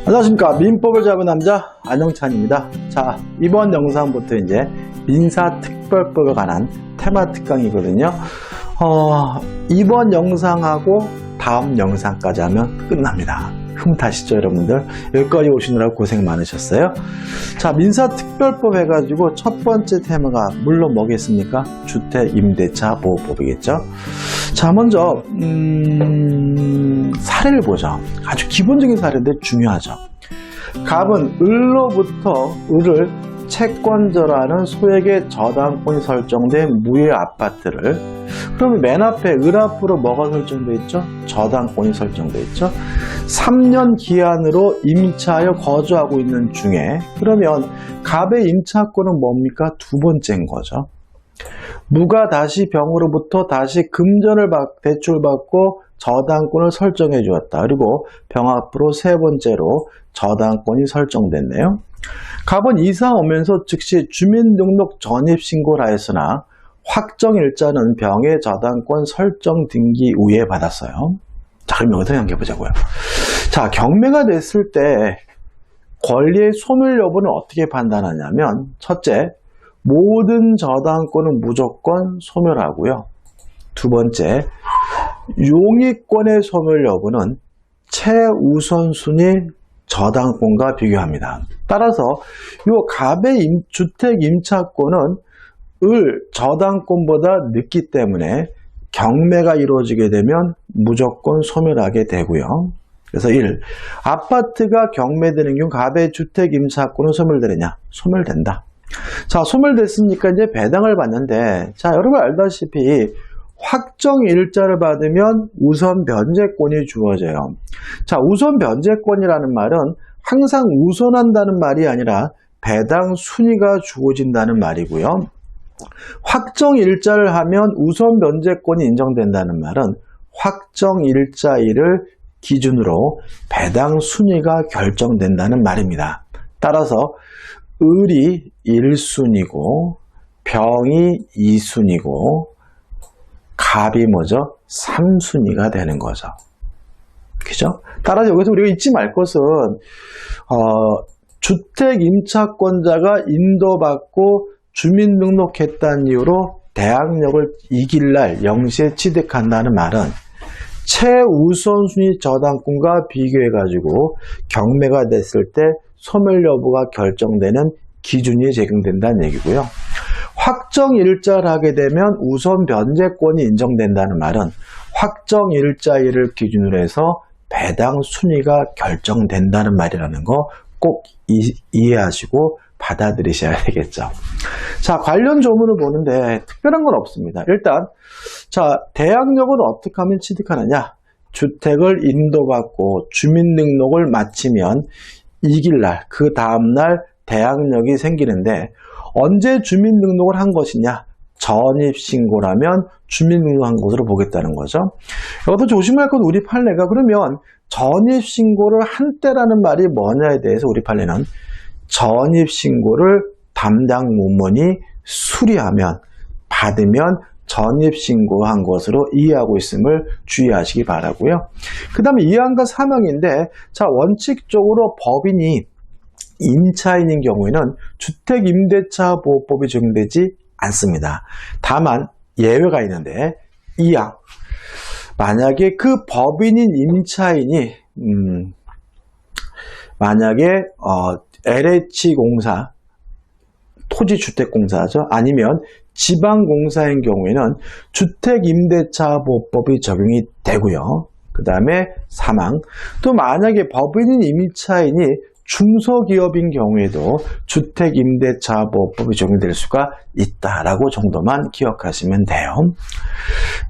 안녕하십니까. 민법을 잡은 남자 안영찬입니다. 자, 이번 영상부터 이제 민사특별법에 관한 테마 특강이거든요. 이번 영상하고 다음 영상까지 하면 끝납니다. 흠타시죠, 여러분들? 여기까지 오시느라 고생 많으셨어요. 자, 민사특별법 해가지고 첫 번째 테마가 물론 뭐겠습니까? 주택임대차보호법이겠죠. 자, 먼저 사례를 보죠. 아주 기본적인 사례인데 중요하죠. 갑은 을로부터 을을 채권자라는 소액의 저당권이 설정된 무효 아파트를, 그러면 맨 앞에 을 앞으로 뭐가 설정되어 있죠? 저당권이 설정되어 있죠. 3년 기한으로 임차하여 거주하고 있는 중에, 그러면 갑의 임차권은 뭡니까? 두 번째인 거죠. 무가 다시 병으로부터 다시 금전을 대출받고 저당권을 설정해 주었다. 그리고 병 앞으로 세 번째로 저당권이 설정됐네요. 갑은 이사 오면서 즉시 주민등록 전입신고를 하였으나 확정일자는 병의 저당권 설정 등기 후에 받았어요. 자, 그럼 여기서 생각해 보자고요. 자, 경매가 됐을 때 권리의 소멸 여부는 어떻게 판단하냐면, 첫째, 모든 저당권은 무조건 소멸하고요. 두 번째, 용의권의 소멸 여부는 최우선순위 저당권과 비교합니다. 따라서 이 갑의 주택 임차권은 을 저당권보다 늦기 때문에 경매가 이루어지게 되면 무조건 소멸하게 되고요. 그래서 1. 아파트가 경매되는 경우 갑의 주택 임차권은 소멸되느냐? 소멸된다. 자, 소멸됐으니까 이제 배당을 받는데, 자, 여러분 알다시피 확정일자를 받으면 우선 변제권이 주어져요. 자, 우선 변제권이라는 말은 항상 우선한다는 말이 아니라 배당 순위가 주어진다는 말이고요. 확정일자를 하면 우선 변제권이 인정된다는 말은 확정일자일을 기준으로 배당 순위가 결정된다는 말입니다. 따라서 을이 1순위고 병이 2순위고 갑이 뭐죠? 3순위가 되는 거죠. 그죠? 따라서 여기서 우리가 잊지 말 것은 주택 임차권자가 인도받고 주민등록했다는 이유로 대항력을 이길 날 0시에 취득한다는 말은 최우선순위 저당권과 비교해가지고 경매가 됐을 때 소멸 여부가 결정되는 기준이 적용된다는 얘기고요. 확정일자를 하게 되면 우선 변제권이 인정된다는 말은 확정일자일을 기준으로 해서 배당 순위가 결정된다는 말이라는 거 꼭 이해하시고 받아들이셔야 되겠죠. 자, 관련 조문을 보는데 특별한 건 없습니다. 일단, 자, 대항력은 어떻게 하면 취득하느냐? 주택을 인도받고 주민등록을 마치면 이길 날, 그 다음날 대항력이 생기는데, 언제 주민등록을 한 것이냐? 전입신고라면 주민등록한 것으로 보겠다는 거죠. 여기서 조심할 건 우리 판례가, 그러면 전입신고를 한 때라는 말이 뭐냐에 대해서 우리 판례는 전입신고를 담당 문문이 수리하면, 받으면 전입신고한 것으로 이해하고 있음을 주의하시기 바라고요. 그 다음에 2항과 3항인데, 자, 원칙적으로 법인이 임차인인 경우에는 주택임대차보호법이 적용되지 않습니다. 다만 예외가 있는데, 2항. 만약에 그 법인인 임차인이 만약에 LH공사, 토지주택공사죠. 아니면 지방공사인 경우에는 주택임대차보호법이 적용이 되고요. 그 다음에 3항. 또 만약에 법인인 임차인이 중소기업인 경우에도 주택임대차보호법이 적용될 수가 있다라고 정도만 기억하시면 돼요.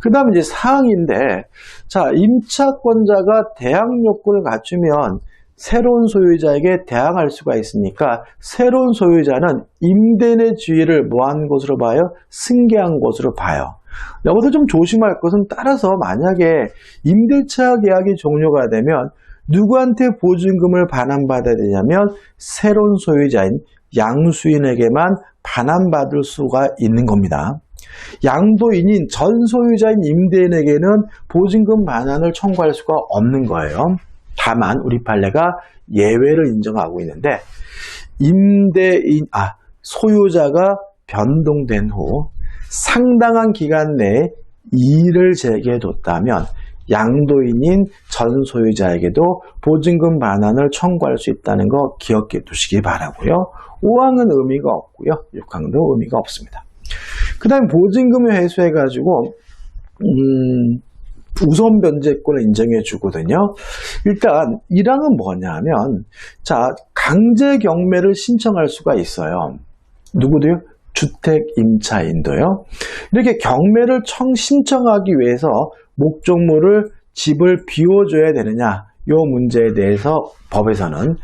그 다음에 이제 4항인데, 자, 임차권자가 대항요건을 갖추면 새로운 소유자에게 대항할 수가 있으니까 새로운 소유자는 임대인의 지위를 뭐한 것으로 봐요? 승계한 것으로 봐요. 여기서 좀 조심할 것은, 따라서 만약에 임대차 계약이 종료가 되면 누구한테 보증금을 반환받아야 되냐면 새로운 소유자인 양수인에게만 반환받을 수가 있는 겁니다. 양도인인 전 소유자인 임대인에게는 보증금 반환을 청구할 수가 없는 거예요. 다만 우리 판례가 예외를 인정하고 있는데 소유자가 변동된 후 상당한 기간 내에 이의를 제기해뒀다면 양도인인 전 소유자에게도 보증금 반환을 청구할 수 있다는 거 기억해 두시기 바라고요. 5항은 의미가 없고요. 6항도 의미가 없습니다. 그 다음에 보증금을 회수해가지고 우선 변제권을 인정해 주거든요. 일단 1항은 뭐냐면 강제 경매를 신청할 수가 있어요. 누구도요? 주택 임차인도요. 이렇게 경매를 신청하기 위해서 목적물을 집을 비워줘야 되느냐, 이 문제에 대해서 법에서는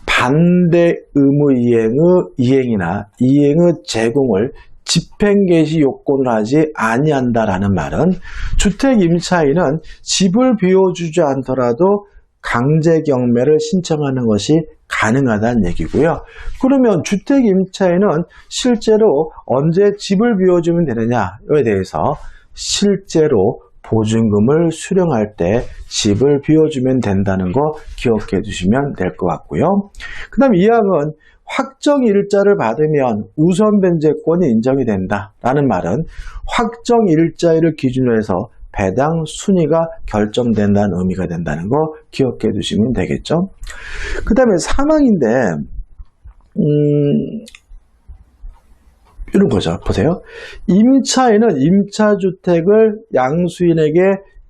반대 의무 이행이나 이행의 제공을 집행 개시 요건을 하지 아니한다라는 말은 주택 임차인은 집을 비워주지 않더라도 강제 경매를 신청하는 것이 가능하다는 얘기고요. 그러면 주택 임차인은 실제로 언제 집을 비워주면 되느냐에 대해서 실제로 보증금을 수령할 때 집을 비워주면 된다는 거 기억해 두시면 될 것 같고요. 그 다음 2항은 확정 일자를 받으면 우선 변제권이 인정이 된다라는 말은 확정 일자를 기준으로 해서 배당 순위가 결정된다는 의미가 된다는 거 기억해 두시면 되겠죠. 그 다음에 3항인데 이런 거죠. 보세요. 임차인은 임차주택을 양수인에게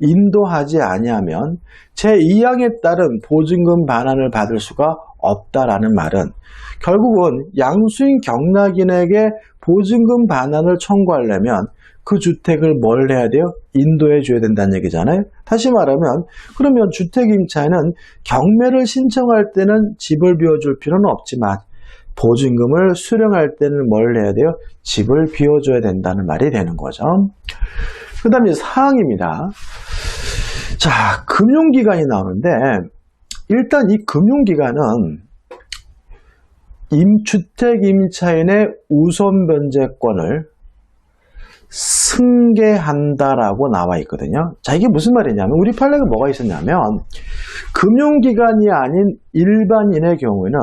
인도하지 아니하면 제2항에 따른 보증금 반환을 받을 수가 없다라는 말은 결국은 양수인 경락인에게 보증금 반환을 청구하려면 그 주택을 뭘 해야 돼요? 인도해 줘야 된다는 얘기잖아요. 다시 말하면 그러면 주택 임차인은 경매를 신청할 때는 집을 비워줄 필요는 없지만 보증금을 수령할 때는 뭘 해야 돼요? 집을 비워줘야 된다는 말이 되는 거죠. 그 다음에 4항입니다. 금융기간이 나오는데 일단 이 금융기간은 주택 임차인의 우선 변제권을 승계한다라고 나와 있거든요. 이게 무슨 말이냐면 우리 판례가 뭐가 있었냐면 금융기관이 아닌 일반인의 경우에는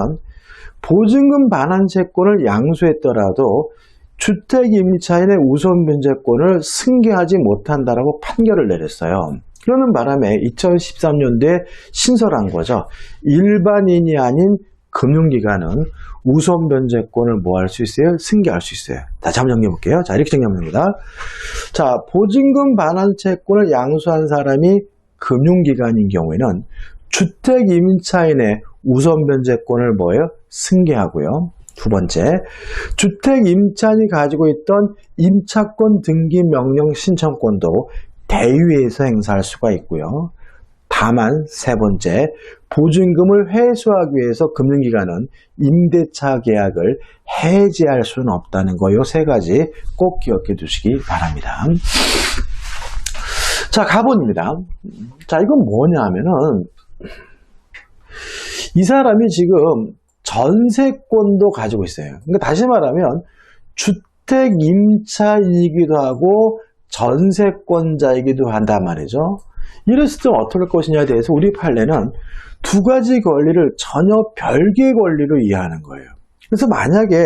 보증금 반환 채권을 양수했더라도 주택 임차인의 우선 변제권을 승계하지 못한다라고 판결을 내렸어요. 그러는 바람에 2013년도에 신설한 거죠. 일반인이 아닌 금융기관은 우선 변제권을 뭐 할 수 있어요? 승계할 수 있어요. 다시 한번 정리해 볼게요. 이렇게 정리하면 됩니다. 보증금 반환 채권을 양수한 사람이 금융기관인 경우에는 주택 임차인의 우선 변제권을 뭐예요? 승계하고요. 두 번째, 주택 임차인이 가지고 있던 임차권 등기 명령 신청권도 대위에서 행사할 수가 있고요. 다만 세 번째, 보증금을 회수하기 위해서 금융기관은 임대차 계약을 해지할 수는 없다는 거, 요 세 가지 꼭 기억해 두시기 바랍니다. 가본입니다. 이건 뭐냐 하면은 이 사람이 지금 전세권도 가지고 있어요. 그러니까 다시 말하면 주택 임차이기도 하고 전세권자이기도 한단 말이죠. 이랬을 때 어떻게 할 것이냐에 대해서 우리 판례는 두 가지 권리를 전혀 별개의 권리로 이해하는 거예요. 그래서 만약에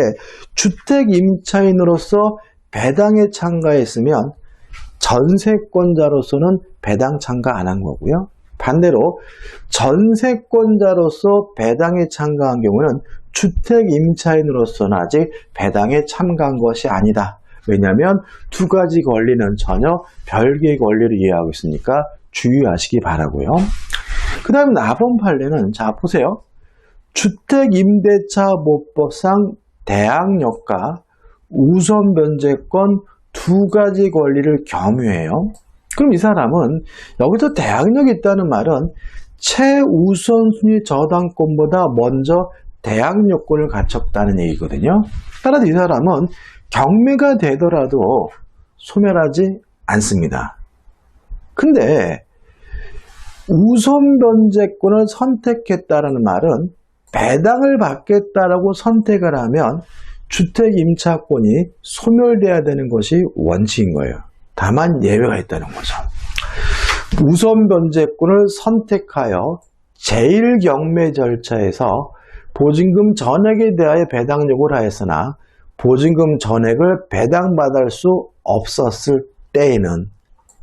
주택 임차인으로서 배당에 참가했으면 전세권자로서는 배당 참가 안 한 거고요. 반대로 전세권자로서 배당에 참가한 경우는 주택 임차인으로서는 아직 배당에 참가한 것이 아니다. 왜냐하면 두 가지 권리는 전혀 별개의 권리를 이해하고 있으니까 주의하시기 바라고요. 그 다음 4번 판례는 보세요. 주택임대차보법상 대항력과 우선 변제권 두 가지 권리를 겸유해요. 그럼 이 사람은 여기서 대항력이 있다는 말은 최우선순위 저당권보다 먼저 대항력권을 갖췄다는 얘기거든요. 따라서 이 사람은 경매가 되더라도 소멸하지 않습니다. 근데 우선 변제권을 선택했다는 말은 배당을 받겠다라고 선택을 하면 주택 임차권이 소멸돼야 되는 것이 원칙인 거예요. 다만 예외가 있다는 거죠. 우선 변제권을 선택하여 제1경매 절차에서 보증금 전액에 대하여 배당 요구를 하였으나 보증금 전액을 배당받을 수 없었을 때에는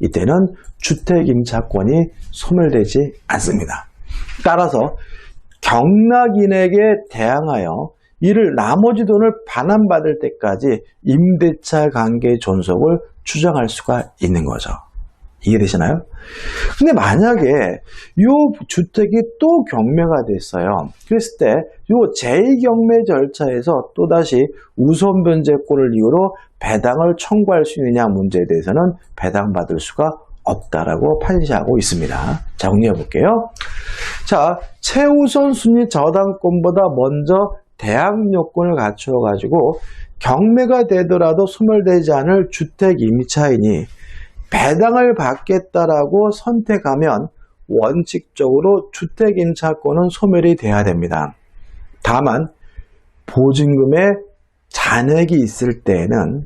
이때는 주택임차권이 소멸되지 않습니다. 따라서 경락인에게 대항하여 이를 나머지 돈을 반환받을 때까지 임대차 관계의 존속을 추정할 수가 있는 거죠. 이해되시나요? 근데 만약에 이 주택이 또 경매가 됐어요. 그랬을 때 이 제2경매 절차에서 또다시 우선 변제권을 이유로 배당을 청구할 수 있느냐 문제에 대해서는 배당받을 수가 없다라고 판시하고 있습니다. 정리해 볼게요. 자, 최우선 순위 저당권보다 먼저 대항 요건을 갖추어 가지고 경매가 되더라도 소멸되지 않을 주택 임차인이 배당을 받겠다라고 선택하면 원칙적으로 주택 임차권은 소멸이 돼야 됩니다. 다만 보증금에 잔액이 있을 때에는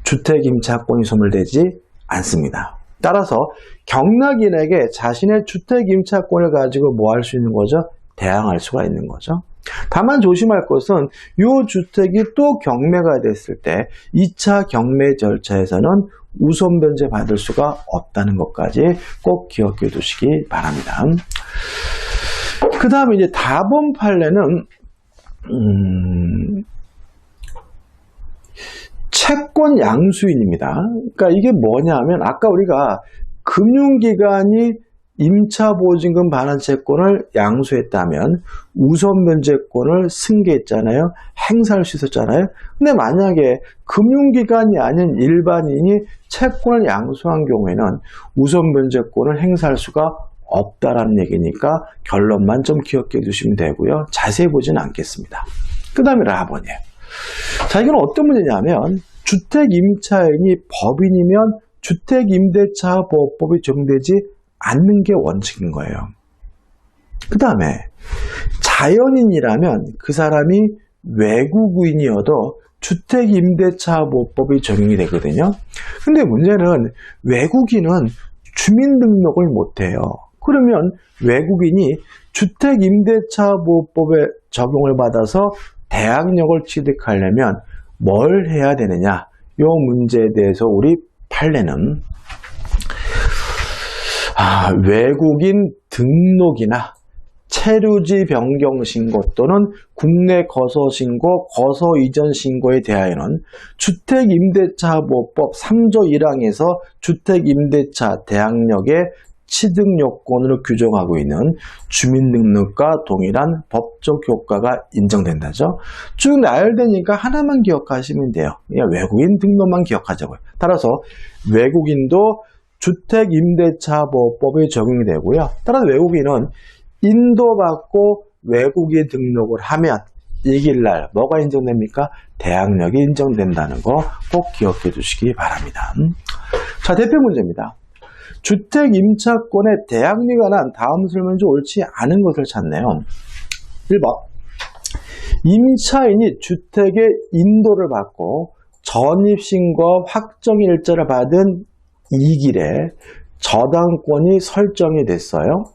주택 임차권이 소멸되지 않습니다. 따라서 경락인에게 자신의 주택 임차권을 가지고 뭐 할 수 있는 거죠? 대항할 수가 있는 거죠. 다만 조심할 것은 이 주택이 또 경매가 됐을 때 2차 경매 절차에서는 우선 변제 받을 수가 없다는 것까지 꼭 기억해 두시기 바랍니다. 그 다음에 이제 다본 판례는 채권 양수인입니다. 그러니까 이게 뭐냐면 아까 우리가 금융기관이 임차보증금 반환 채권을 양수했다면 우선 변제권을 승계했잖아요. 행사할 수 있었잖아요. 근데 만약에 금융기관이 아닌 일반인이 채권을 양수한 경우에는 우선 변제권을 행사할 수가 없다라는 얘기니까 결론만 좀 기억해 두시면 되고요. 자세히 보지는 않겠습니다. 그 다음에 라번이에요. 자, 이건 어떤 문제냐면 주택임차인이 법인이면 주택임대차보호법이 적용되지 않는 게 원칙인 거예요. 그 다음에 자연인이라면 그 사람이 외국인이어도 주택임대차보호법이 적용이 되거든요. 근데 문제는 외국인은 주민등록을 못해요. 그러면 외국인이 주택임대차보호법에 적용을 받아서 대항력을 취득하려면 뭘 해야 되느냐? 이 문제에 대해서 우리 판례는 외국인 등록이나 체류지 변경 신고 또는 국내 거서 신고, 거서 이전 신고에 대하여는 주택임대차보호법 3조 1항에서 주택임대차 대항력의 취득 요건으로 규정하고 있는 주민등록과 동일한 법적 효과가 인정된다죠. 쭉 나열되니까 하나만 기억하시면 돼요. 그냥 외국인 등록만 기억하자고요. 따라서 외국인도 주택임대차보호법이 적용이 되고요. 따라서 외국인은 인도받고 외국인 등록을 하면 이길날 뭐가 인정됩니까? 대항력이 인정된다는 거 꼭 기억해 두시기 바랍니다. 자, 대표 문제입니다. 주택임차권의 대항력에 관한 다음 설명이 옳지 않은 것을 찾네요. 1번 임차인이 주택의 인도를 받고 전입신고와 확정일자를 받은 이 길에 저당권이 설정이 됐어요.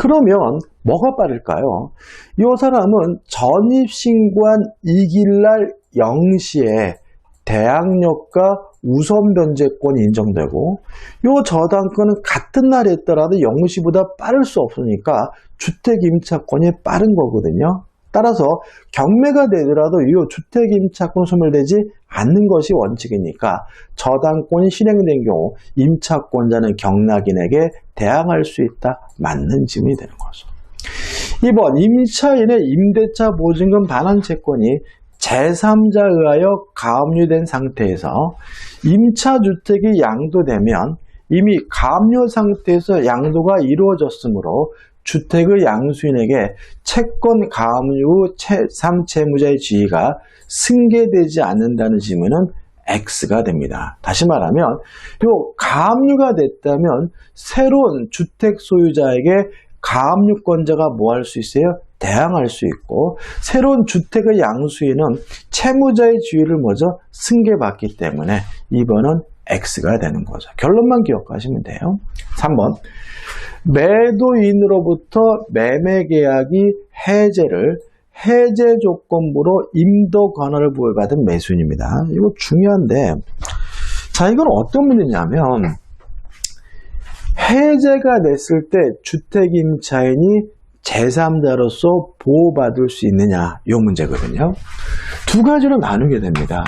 그러면 뭐가 빠를까요? 이 사람은 전입신고한 이 길날 0시에 대항력과 우선 변제권이 인정되고 이 저당권은 같은 날에 했더라도 0시보다 빠를 수 없으니까 주택임차권이 빠른 거거든요. 따라서 경매가 되더라도 이 주택임차권 소멸되지 않는 것이 원칙이니까 저당권이 실행된 경우 임차권자는 경락인에게 대항할 수 있다. 맞는 질문이 되는 거죠. 2번 임차인의 임대차 보증금 반환 채권이 제3자에 의하여 가압류된 상태에서 임차주택이 양도되면 이미 가압류 상태에서 양도가 이루어졌으므로 주택의 양수인에게 채권 가압류 제3채무자의 지위가 승계되지 않는다는 질문은 X가 됩니다. 다시 말하면 요 가압류가 됐다면 새로운 주택 소유자에게 가압류권자가 뭐 할 수 있어요? 대항할 수 있고 새로운 주택의 양수인은 채무자의 지위를 먼저 승계받기 때문에 2번은 X가 되는 거죠. 결론만 기억하시면 돼요. 3번. 매도인으로부터 매매계약이 해제 조건부로 임도 권한을 부여받은 매수인입니다. 이거 중요한데, 자, 이건 어떤 문제냐면, 해제가 됐을 때 주택임차인이 제3자로서 보호받을 수 있느냐, 이 문제거든요. 두 가지로 나누게 됩니다.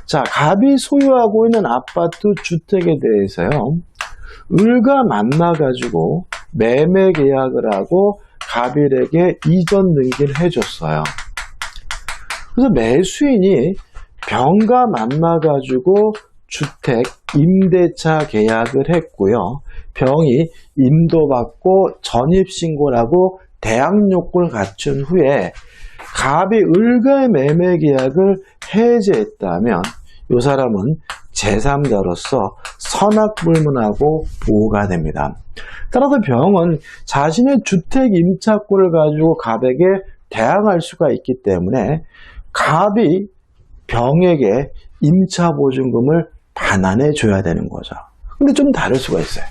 자, 갑이 소유하고 있는 아파트 주택에 대해서요, 을과 만나가지고 매매 계약을 하고 갑일에게 이전 등기를 해줬어요. 그래서 매수인이 병과 만나가지고 주택 임대차 계약을 했고요. 병이 임도받고 전입신고를 하고 대항 요건을 갖춘 후에 갑이 을과의 매매 계약을 해제했다면 이 사람은 제3자로서 선악불문하고 보호가 됩니다. 따라서 병은 자신의 주택 임차권을 가지고 갑에게 대항할 수가 있기 때문에 갑이 병에게 임차보증금을 반환해 줘야 되는 거죠. 근데 좀 다를 수가 있어요.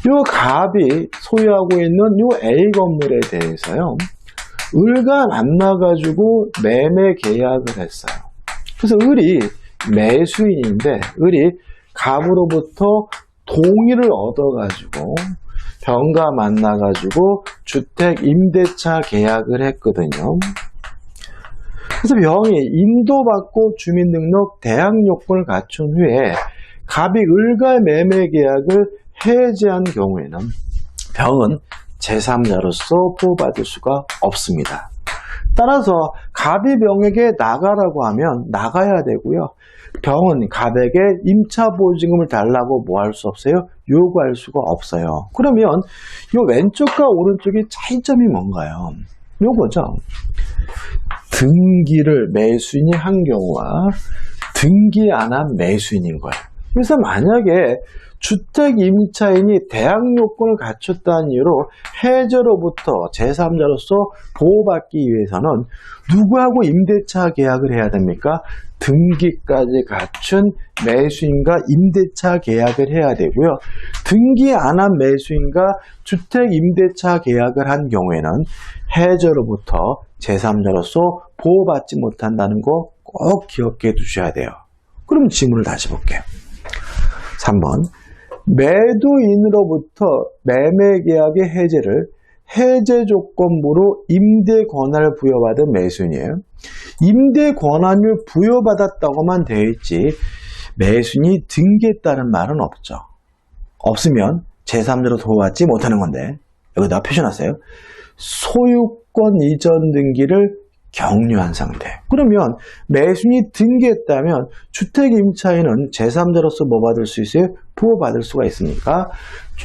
이 갑이 소유하고 있는 이 A 건물에 대해서요, 을과 만나가지고 매매 계약을 했어요. 그래서 을이 매수인인데 을이 갑으로부터 동의를 얻어가지고 병과 만나가지고 주택 임대차 계약을 했거든요. 그래서 병이 임도받고 주민등록 대항 요건을 갖춘 후에 갑이 을과의 매매 계약을 해제한 경우에는 병은 제3자로서 보호받을 수가 없습니다. 따라서 갑이 병에게 나가라고 하면 나가야 되고요. 병은 갑에게 임차보증금을 달라고 뭐 할 수 없어요? 요구할 수가 없어요. 그러면 이 왼쪽과 오른쪽의 차이점이 뭔가요? 요거죠. 등기를 매수인이 한 경우와 등기 안 한 매수인인 거예요. 그래서 만약에 주택 임차인이 대항 요건을 갖췄다는 이유로 해제로부터 제3자로서 보호받기 위해서는 누구하고 임대차 계약을 해야 됩니까? 등기까지 갖춘 매수인과 임대차 계약을 해야 되고요. 등기 안 한 매수인과 주택 임대차 계약을 한 경우에는 해제로부터 제3자로서 보호받지 못한다는 거 꼭 기억해 두셔야 돼요. 그럼 질문을 다시 볼게요. 3번. 매도인으로부터 매매 계약의 해제 조건부로 임대 권한을 부여받은 매수인이에요. 임대 권한을 부여받았다고만 되어 있지 매수인이 등기했다는 말은 없죠. 없으면 제3자로 보호받지 못하는 건데 여기다 표시해놨어요. 소유권 이전 등기를 격려한 상태. 그러면 매수인이 등기했다면 주택 임차인은 제3자로서 뭐 받을 수 있어요? 보호받을 수가 있으니까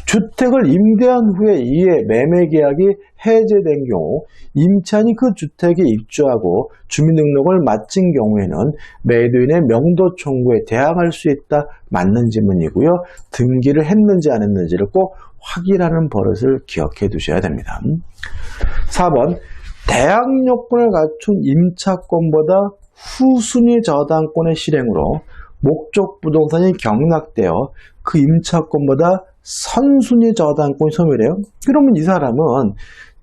주택을 임대한 후에 이에 매매 계약이 해제된 경우 임차인이 그 주택에 입주하고 주민등록을 마친 경우에는 매도인의 명도 청구에 대항할 수 있다. 맞는 질문이고요. 등기를 했는지 안 했는지를 꼭 확인하는 버릇을 기억해 두셔야 됩니다. 4번. 대항 요건을 갖춘 임차권보다 후순위 저당권의 실행으로 목적 부동산이 경락되어 그 임차권보다 선순위 저당권이 소멸해요. 그러면 이 사람은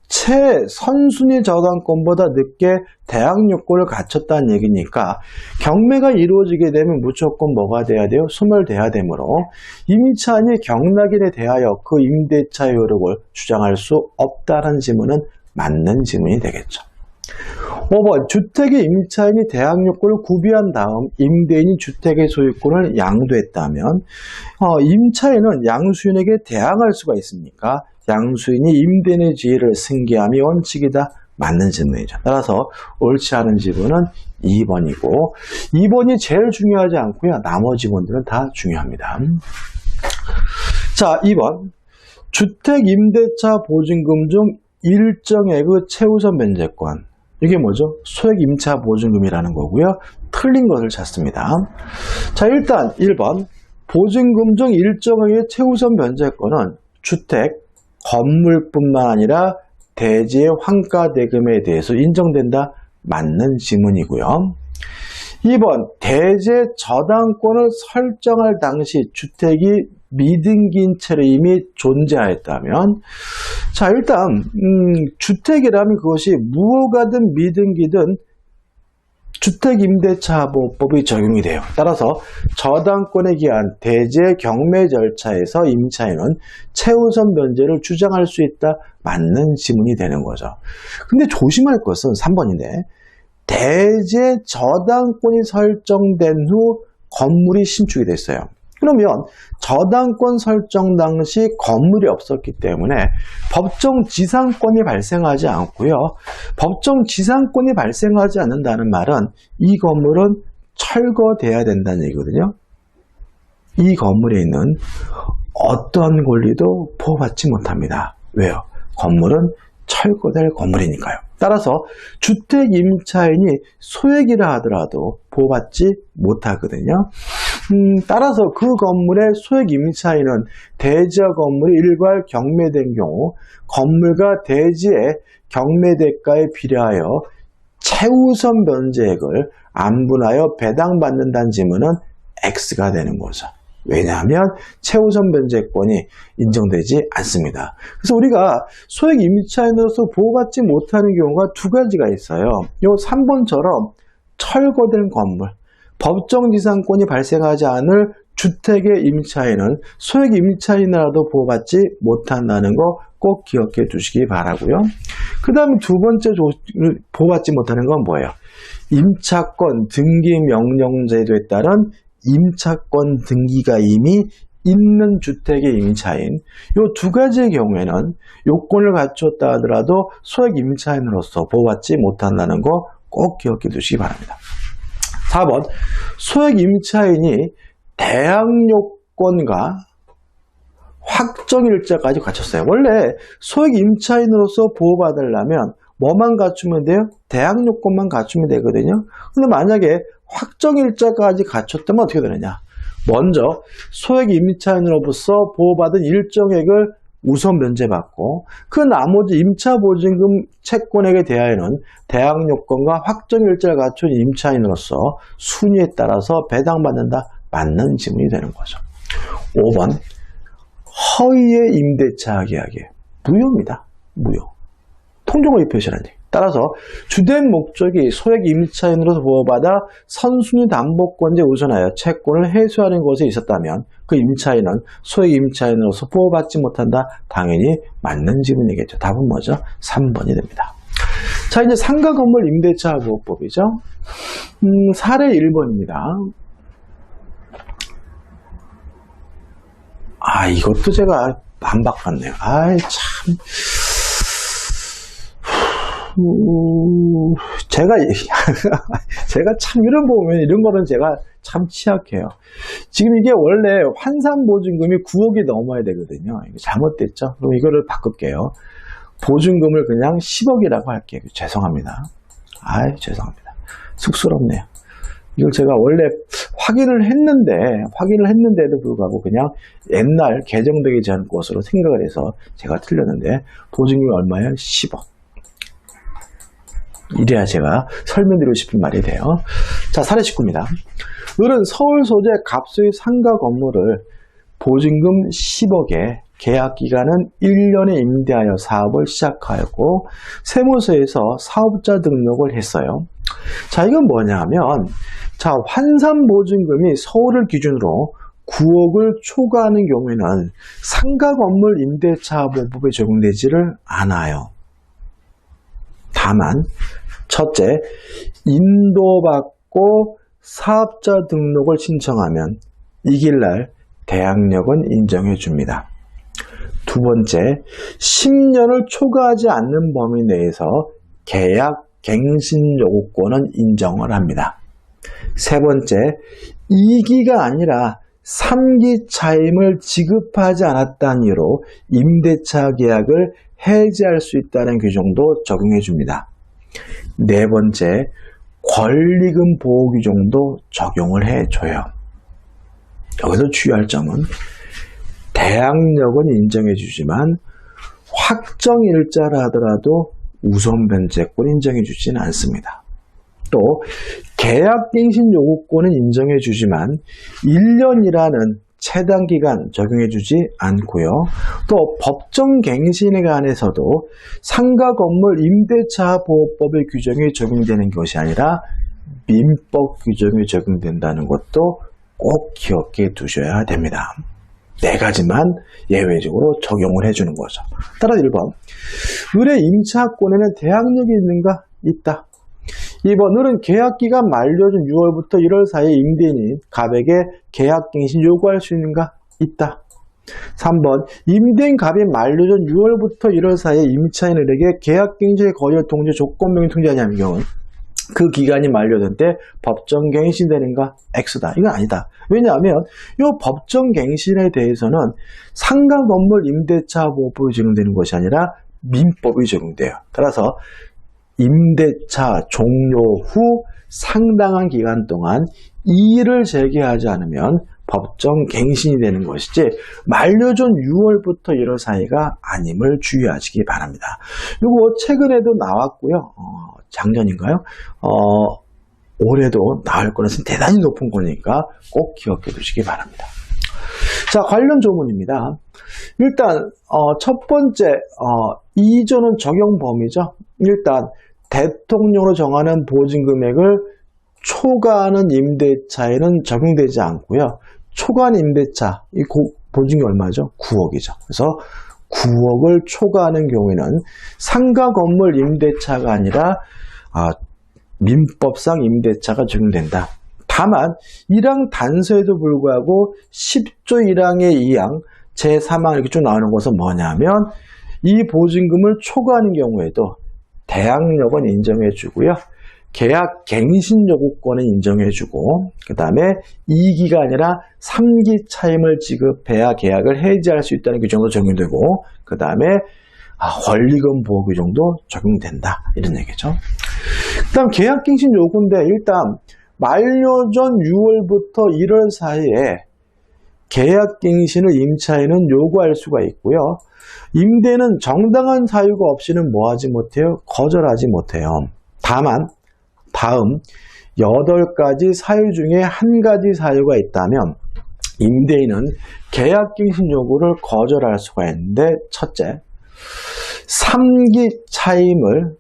최선순위 저당권보다 늦게 대항 요건을 갖췄다는 얘기니까 경매가 이루어지게 되면 무조건 뭐가 돼야 돼요? 소멸돼야 되므로 임차인이 경락인에 대하여 그 임대차 효력을 주장할 수 없다는 질문은 맞는 질문이 되겠죠. 5번. 주택의 임차인이 대항 요건을 구비한 다음 임대인이 주택의 소유권을 양도했다면 임차인은 양수인에게 대항할 수가 있습니까? 양수인이 임대인의 지위를 승계함이 원칙이다. 맞는 질문이죠. 따라서 옳지 않은 질문은 2번이고 2번이 제일 중요하지 않고요. 나머지 번들은 다 중요합니다. 자, 2번. 주택 임대차 보증금 중 일정액의 최우선 면제권. 이게 뭐죠? 소액 임차 보증금이라는 거고요. 틀린 것을 찾습니다. 자, 일단 1번. 보증금 중 일정액의 최우선 면제권은 주택, 건물뿐만 아니라 대지의 환가 대금에 대해서 인정된다. 맞는 질문이고요. 2번, 대제 저당권을 설정할 당시 주택이 미등기인 채로 이미 존재하였다면, 자, 일단, 주택이라면 그것이 무허가든 미등기든 주택임대차보호법이 적용이 돼요. 따라서 저당권에 기한 대제 경매 절차에서 임차인은 최우선 면제를 주장할 수 있다. 맞는 지문이 되는 거죠. 근데 조심할 것은 3번인데, 대제 저당권이 설정된 후 건물이 신축이 됐어요. 그러면 저당권 설정 당시 건물이 없었기 때문에 법정 지상권이 발생하지 않고요. 법정 지상권이 발생하지 않는다는 말은 이 건물은 철거돼야 된다는 얘기거든요. 이 건물에 있는 어떤 권리도 보호받지 못합니다. 왜요? 건물은 철거될 건물이니까요. 따라서 주택 임차인이 소액이라 하더라도 보호받지 못하거든요. 따라서 그 건물의 소액 임차인은 대지와 건물이 일괄 경매된 경우 건물과 대지의 경매 대가에 비례하여 최우선 면제액을 안분하여 배당받는다는 지문은 X가 되는 거죠. 왜냐하면 최우선 면제권이 인정되지 않습니다. 그래서 우리가 소액 임차인으로서 보호받지 못하는 경우가 두 가지가 있어요. 이 3번처럼 철거된 건물, 법정 지상권이 발생하지 않을 주택의 임차인은 소액 임차인이라도 보호받지 못한다는 거 꼭 기억해 두시기 바라고요. 그 다음에 두 번째 보호받지 못하는 건 뭐예요? 임차권 등기 명령 제도에 따른 임차권 등기가 이미 있는 주택의 임차인, 이 두 가지의 경우에는 요건을 갖췄다 하더라도 소액 임차인으로서 보호받지 못한다는 거 꼭 기억해 두시기 바랍니다. 4번, 소액 임차인이 대항 요건과 확정일자까지 갖췄어요. 원래 소액 임차인으로서 보호받으려면 뭐만 갖추면 돼요? 대항 요건만 갖추면 되거든요. 근데 만약에 확정일자까지 갖췄다면 어떻게 되느냐? 먼저 소액 임차인으로서 보호받은 일정액을 우선 면제받고 그 나머지 임차보증금 채권액에 대하여는 대항 요건과 확정일자를 갖춘 임차인으로서 순위에 따라서 배당받는다. 맞는 지문이 되는 거죠. 5번, 허위의 임대차 계약이에요. 무효입니다. 무효. 통정허위 표시라는 얘기. 따라서 주된 목적이 소액 임차인으로서 보호받아 선순위 담보권자에 우선하여 채권을 회수하는 것에 있었다면 그 임차인은 소액 임차인으로서 보호받지 못한다. 당연히 맞는 지문이겠죠. 답은 뭐죠? 3번이 됩니다. 자, 이제 상가 건물 임대차 보호법이죠. 사례 1번입니다. 이것도 제가 안 바꿨네요. 참. 제가 참 이런 보면 이런 거는 제가 참 취약해요. 지금 이게 원래 환산보증금이 9억이 넘어야 되거든요. 이거 잘못됐죠? 그럼 이거를 바꿀게요. 보증금을 그냥 10억이라고 할게요. 죄송합니다. 죄송합니다. 쑥스럽네요. 이걸 제가 원래 확인을 했는데도 불구하고 그냥 옛날 개정되기 전 것으로 생각을 해서 제가 틀렸는데 보증금이 얼마예요? 10억. 이래야 제가 설명드리고 싶은 말이 돼요. 자, 사례 19입니다. 을은 서울 소재 갑수의 상가 건물을 보증금 10억에 계약기간은 1년에 임대하여 사업을 시작하였고 세무서에서 사업자 등록을 했어요. 자, 이건 뭐냐면 자, 환산보증금이 서울을 기준으로 9억을 초과하는 경우에는 상가 건물 임대차 보호법에 적용되지를 않아요. 다만 첫째, 인도받고 사업자 등록을 신청하면 이길날 대항력은 인정해 줍니다. 두 번째, 10년을 초과하지 않는 범위 내에서 계약 갱신 요구권은 인정을 합니다. 세 번째, 2기가 아니라 3기 차임을 지급하지 않았다는 이유로 임대차 계약을 해지할 수 있다는 규정도 적용해 줍니다. 네 번째, 권리금 보호 규정도 적용을 해줘요. 여기서 주의할 점은 대항력은 인정해 주지만 확정일자라 하더라도 우선 변제권 인정해 주지는 않습니다. 또 계약갱신 요구권은 인정해주지만 1년이라는 최단기간 적용해주지 않고요. 또 법정갱신에 관해서도 상가 건물 임대차 보호법의 규정이 적용되는 것이 아니라 민법 규정이 적용된다는 것도 꼭 기억해 두셔야 됩니다. 4가지만 예외적으로 적용을 해주는 거죠. 따라서 1번, 을의 임차권에는 대항력이 있는가? 있다. 2번, 을은 계약기간 만료전 6월부터 1월 사이에 임대인이 갑에게 계약갱신 요구할 수 있는가? 있다. 3번, 임대인 갑이 만료전 6월부터 1월 사이에 임차인에게 계약갱신의 거절 통지 조건명령 통지하냐는 경우는 그 기간이 만료된 때 법정갱신되는가? X다. 이건 아니다. 왜냐하면 이 법정갱신에 대해서는 상가 건물 임대차 보호법이 적용되는 것이 아니라 민법이 적용돼요. 따라서 임대차 종료 후 상당한 기간 동안 이의를 제기하지 않으면 법정갱신이 되는 것이지 만료전 6월부터 1월 사이가 아님을 주의하시기 바랍니다. 이거 최근에도 나왔고요. 작년인가요? 올해도 나올 가능성이 대단히 높은 거니까 꼭 기억해 두시기 바랍니다. 자, 관련 조문입니다. 일단 첫 번째 이조는 적용 범위죠. 일단 대통령으로 정하는 보증금액을 초과하는 임대차에는 적용되지 않고요. 초과한 임대차, 이 보증금이 얼마죠? 9억이죠. 그래서 9억을 초과하는 경우에는 상가 건물 임대차가 아니라 민법상 임대차가 적용된다. 다만 1항 단서에도 불구하고 10조 1항의 2항 제3항 이렇게 쭉 나오는 것은 뭐냐면 이 보증금을 초과하는 경우에도 대항력은 인정해주고요. 계약 갱신 요구권은 인정해주고 그 다음에 2기가 아니라 3기 차임을 지급해야 계약을 해지할 수 있다는 규정도 적용되고 그 다음에 권리금 보호 규정도 적용된다 이런 얘기죠. 그 다음 계약 갱신 요구인데 일단 만료전 6월부터 1월 사이에 계약 갱신을 임차인은 요구할 수가 있고요. 임대는 정당한 사유가 없이는 뭐하지 못해요? 거절하지 못해요. 다만 다음 8가지 사유 중에 한 가지 사유가 있다면 임대인은 계약갱신 요구를 거절할 수가 있는데 첫째, 3기 차임을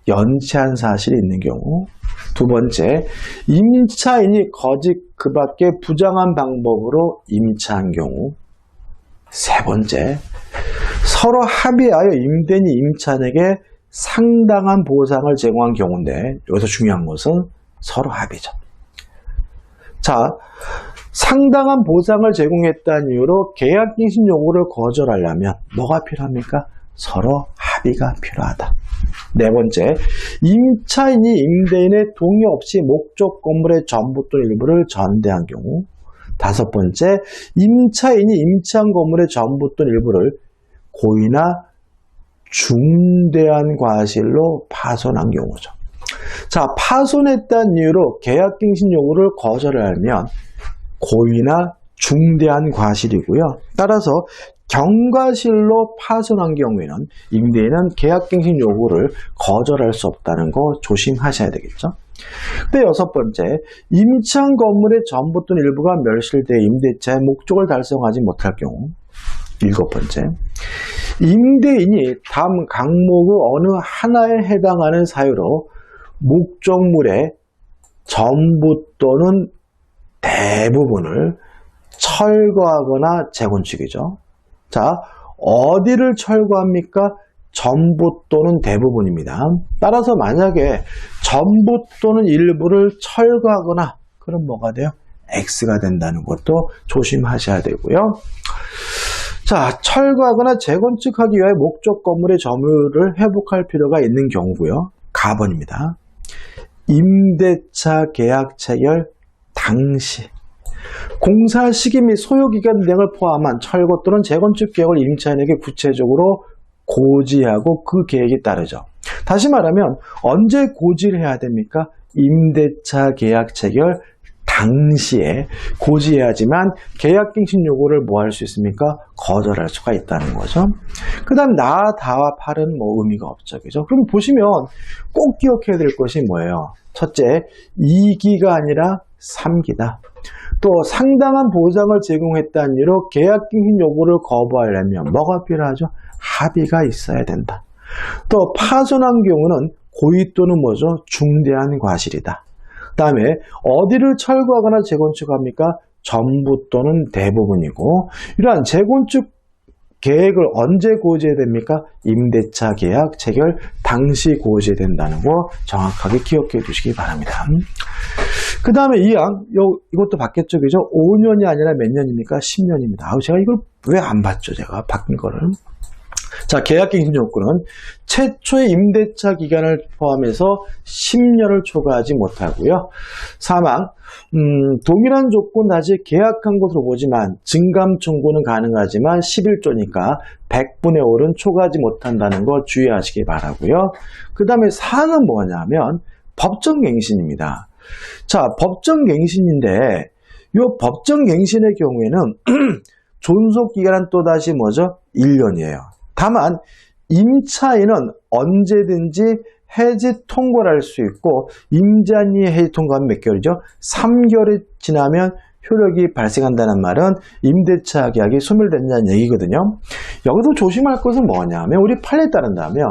연체한 사실이 있는 경우 두 번째, 임차인이 거짓 그 밖에 부당한 방법으로 임차한 경우 세 번째, 서로 합의하여 임대인이 임차인에게 상당한 보상을 제공한 경우인데 여기서 중요한 것은 서로 합의죠. 자, 상당한 보상을 제공했다는 이유로 계약갱신 요구를 거절하려면 뭐가 필요합니까? 서로 합의가 필요하다. 네 번째, 임차인이 임대인의 동의 없이 목적 건물의 전부 또는 일부를 전대한 경우. 다섯 번째, 임차인이 임차한 건물의 전부 또는 일부를 고의나 중대한 과실로 파손한 경우죠. 자, 파손했다는 이유로 계약갱신 요구를 거절하면 고의나 중대한 과실이고요. 따라서 경과실로 파손한 경우에는 임대인은 계약갱신 요구를 거절할 수 없다는 거 조심하셔야 되겠죠. 근데 여섯 번째, 임차한 건물의 전부 또는 일부가 멸실돼 임대차의 목적을 달성하지 못할 경우. 일곱 번째, 임대인이 다음 강목의 어느 하나에 해당하는 사유로 목적물의 전부 또는 대부분을 철거하거나 재건축이죠. 자, 어디를 철거합니까? 전부 또는 대부분입니다. 따라서 만약에 전부 또는 일부를 철거하거나 그럼 뭐가 돼요? X가 된다는 것도 조심하셔야 되고요. 자, 철거하거나 재건축하기 위해 목적 건물의 점유를 회복할 필요가 있는 경우고요. 가번입니다. 임대차 계약 체결 당시 공사 시기 및 소요기간 등을 포함한 철거 또는 재건축 계획을 임차인에게 구체적으로 고지하고 그 계획이 따르죠. 다시 말하면 언제 고지를 해야 됩니까? 임대차 계약 체결 당시에 고지해야지만 계약갱신 요구를 뭐 할 수 있습니까? 거절할 수가 있다는 거죠. 그 다음 나, 다와 팔은 뭐 의미가 없죠. 그죠? 그럼 보시면 꼭 기억해야 될 것이 뭐예요? 첫째, 2기가 아니라 3기다. 또 상당한 보장을 제공했다는 이유로 계약갱신 요구를 거부하려면 뭐가 필요하죠? 합의가 있어야 된다. 또 파손한 경우는 고의 또는 뭐죠? 중대한 과실이다. 그 다음에 어디를 철거하거나 재건축합니까? 전부 또는 대부분이고, 이러한 재건축 계획을 언제 고지해야 됩니까? 임대차 계약 체결 당시 고지해야 된다는 거 정확하게 기억해 두시기 바랍니다. 그 다음에 이것도 바뀌었죠. 그죠? 5년이 아니라 몇 년입니까? 10년입니다. 제가 이걸 왜 안 봤죠? 제가 바뀐 거를. 자, 계약갱신 요구는 최초의 임대차 기간을 포함해서 10년을 초과하지 못하고요. 사망, 동일한 조건 다시 계약한 것으로 보지만 증감 청구는 가능하지만 11조니까 100분의 5는 초과하지 못한다는 거 주의하시기 바라고요. 그 다음에 사항은 뭐냐면 법정갱신입니다. 자, 법정갱신인데 이 법정갱신의 경우에는 존속기간은 또다시 뭐죠? 1년이에요. 다만 임차인은 언제든지 해지 통고를 할 수 있고, 임자인이 해지 통고하면 몇 개월이죠? 3개월이 지나면 효력이 발생한다는 말은 임대차 계약이 소멸된다는 얘기거든요. 여기서 조심할 것은 뭐냐면 우리 판례에 따른다면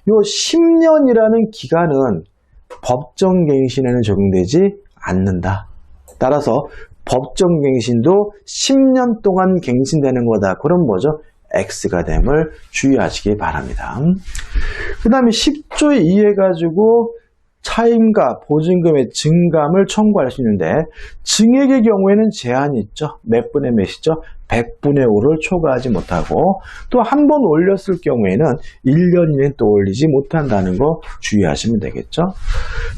이 10년이라는 기간은 법정갱신에는 적용되지 않는다. 따라서 법정갱신도 10년 동안 갱신되는 거다. 그럼 뭐죠? X가 됨을 주의하시기 바랍니다. 그 다음에 10조에 의해가지고 차임과 보증금의 증감을 청구할 수 있는데, 증액의 경우에는 제한이 있죠. 몇 분의 몇이죠? 100분의 5를 초과하지 못하고, 또 한 번 올렸을 경우에는 1년 이내에 또 올리지 못한다는 거 주의하시면 되겠죠.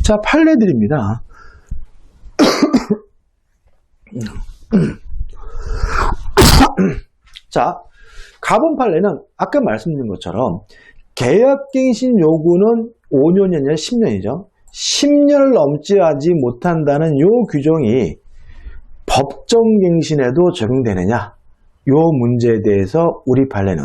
자, 판례드립니다. 자, 가본 판례는 아까 말씀드린 것처럼 계약갱신 요구는 5년이 아니라 10년이죠. 10년을 넘지 못한다는 요 규정이 법정갱신에도 적용되느냐? 요 문제에 대해서 우리 판례는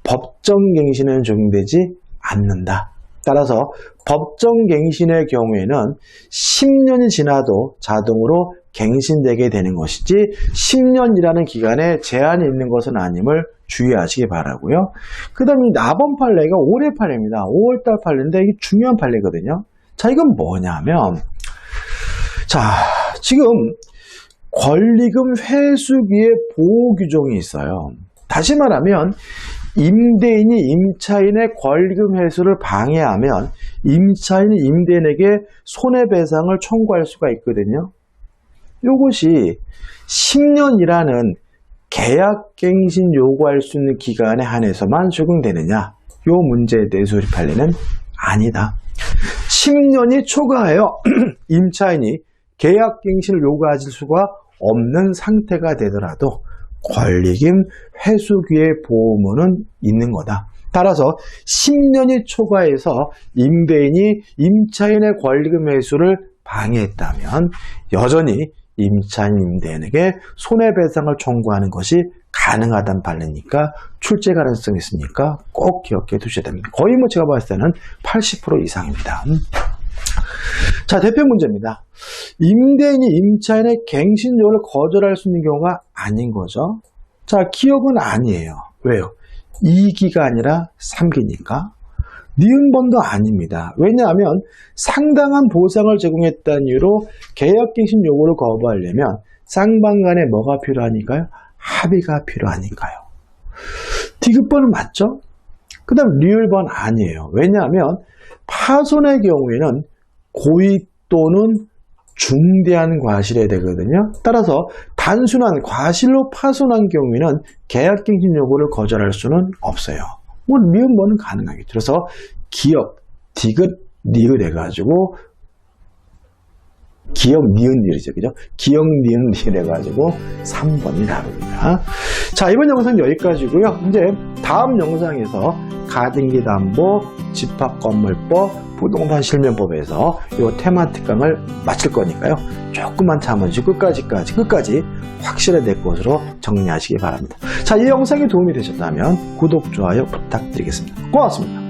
법정갱신에는 적용되지 않는다. 따라서 법정갱신의 경우에는 10년이 지나도 자동으로 갱신되게 되는 것이지 10년이라는 기간에 제한이 있는 것은 아님을 주의하시기 바라고요. 그 다음에 나번 판례가 올해 판례입니다. 5월달 판례인데 이게 중요한 판례거든요. 자, 이건 뭐냐면, 자, 지금 권리금 회수기의 보호 규정이 있어요. 다시 말하면 임대인이 임차인의 권리금 회수를 방해하면 임차인이 임대인에게 손해배상을 청구할 수가 있거든요. 이것이 10년이라는 계약갱신 요구할 수 있는 기간에 한해서만 적용되느냐? 이 문제에 대해서 우리 판례는 아니다. 10년이 초과하여 임차인이 계약갱신을 요구하실 수가 없는 상태가 되더라도 권리금 회수기의 보호문은 있는 거다. 따라서 10년이 초과해서 임대인이 임차인의 권리금 회수를 방해했다면 여전히 임차인 임대인에게 손해배상을 청구하는 것이 가능하다는 판례니까 출제 가능성이 있으니까 꼭 기억해 두셔야 됩니다. 거의 뭐 제가 봤을 때는 80% 이상입니다. 자, 대표 문제입니다. 임대인이 임차인의 갱신 요구를 거절할 수 있는 경우가 아닌 거죠. 자, 기억은 아니에요. 왜요? 2기가 아니라 3기니까. 니은번도 아닙니다. 왜냐하면 상당한 보상을 제공했다는 이유로 계약갱신 요구를 거부하려면 쌍방 간에 뭐가 필요하니까요? 합의가 필요하니까요. 디귿번은 맞죠? 그 다음 리을번 아니에요. 왜냐하면 파손의 경우에는 고의 또는 중대한 과실이 되거든요. 따라서 단순한 과실로 파손한 경우에는 계약갱신 요구를 거절할 수는 없어요. 뭐 리을번은 가능하겠죠. 그래서 기역, 디귿, 리을 해가지고 기역, 니은, 리을이죠. 그죠? 기역, 니은, 리을 해가지고 3번이 답입니다. 자, 이번 영상 여기까지고요. 이제 다음 영상에서 가등기 담보, 집합건물법, 부동산 실명법에서 이 테마 특강을 마칠 거니까요. 조금만 참으시고 끝까지 확실히 내 것으로 정리하시기 바랍니다. 자, 이 영상이 도움이 되셨다면 구독, 좋아요 부탁드리겠습니다. 고맙습니다.